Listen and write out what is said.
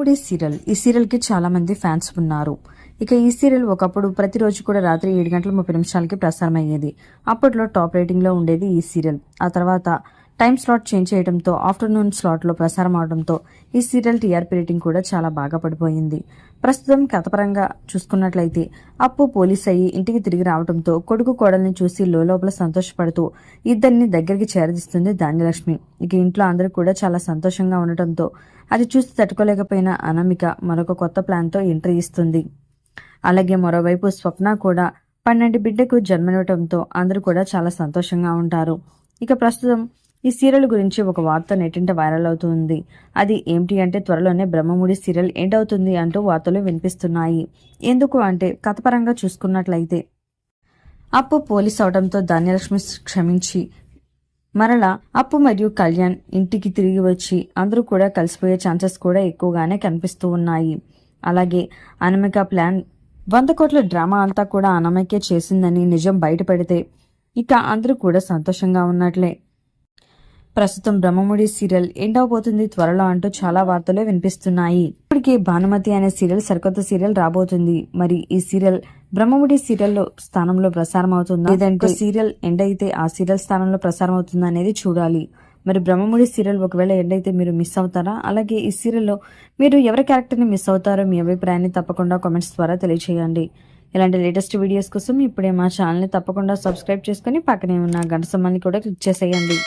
Brahmamudi serial. ఈ serial కి చాలా మంది ఫ్యాన్స్ ఉన్నారు. ఇక ఈ సీరియల్ ఒకప్పుడు ప్రతిరోజు కూడా రాత్రి 7:30 ప్రసారం అయ్యేది. అప్పట్లో టాప్ రేటింగ్ లో ఉండేది ఈ సీరియల్. ఆ తర్వాత టైం స్లాట్ చేంజ్ చేయడంతో ఆఫ్టర్నూన్ స్లాట్ లో ప్రసారం అవడంతో ఈ సీరియల్ టీఆర్పీ రేటింగ్ కూడా చాలా బాగా పడిపోయింది. ప్రస్తుతం కథపరంగా చూసుకున్నట్లయితే అప్పు పోలీస్ అయ్యి ఇంటికి తిరిగి రావడంతో కొడుకు కోడల్ని చూసి లోపల సంతోషపడుతూ ఇద్దరిని దగ్గరికి చేరదీస్తుంది ధాన్యలక్ష్మి. ఇక ఇంట్లో అందరూ కూడా చాలా సంతోషంగా ఉండటంతో అది చూసి తట్టుకోలేకపోయిన అనామిక మరొక కొత్త ప్లాన్తో ఎంట్రీ ఇస్తుంది. అలాగే మరోవైపు స్వప్న కూడా 12 బిడ్డకు జన్మనివ్వడంతో అందరూ కూడా చాలా సంతోషంగా ఉంటారు. ఇక ప్రస్తుతం ఈ సీరియల్ గురించి ఒక వార్త నెట్టింట వైరల్ అవుతుంది. అది ఏమిటి అంటే త్వరలోనే బ్రహ్మముడి సీరియల్ ఎండ్ అవుతుంది అంటూ వార్తలు వినిపిస్తున్నాయి. ఎందుకు అంటే కథపరంగా చూసుకున్నట్లయితే అప్పు పోలీస్ అవడంతో ధాన్యలక్ష్మి క్షమించి మరలా అప్పు మరియు కళ్యాణ్ ఇంటికి తిరిగి వచ్చి అందరూ కూడా కలిసిపోయే ఛాన్సెస్ కూడా ఎక్కువగానే కనిపిస్తూ ఉన్నాయి. అలాగే అనామిక ప్లాన్ 100 కోట్ల డ్రామా అంతా కూడా అనామికే చేసిందని నిజం బయటపడితే ఇక అందరూ కూడా సంతోషంగా ఉన్నట్లే. ప్రస్తుతం బ్రహ్మముడి సీరియల్ ఎండ్ అవబోతుంది త్వరలో అంటూ చాలా వార్తలు వినిపిస్తున్నాయి. ఇప్పటికే భానుమతి అనే సీరియల్ సరికొత్త సీరియల్ రాబోతుంది. మరి ఈ సీరియల్ బ్రహ్మముడి సీరియల్లో స్థానంలో ప్రసారం అవుతుందా లేదంటే సీరియల్ ఎండ్ అయితే ఆ సీరియల్ స్థానంలో ప్రసారం అవుతుందా అనేది చూడాలి. మరి బ్రహ్మముడి సీరియల్ ఒకవేళ ఎండ్ అయితే మీరు మిస్ అవుతారా? అలాగే ఈ సీరియల్లో మీరు ఎవరి క్యారెక్టర్ని మిస్ అవుతారో మీ అభిప్రాయాన్ని తప్పకుండా కామెంట్స్ ద్వారా తెలియచేయండి. ఇలాంటి లేటెస్ట్ వీడియోస్ కోసం ఇప్పుడే మా ఛానల్ని తప్పకుండా సబ్స్క్రైబ్ చేసుకుని పక్కనే ఉన్న గంట సింబల్ని కూడా క్లిక్ చేసేయండి.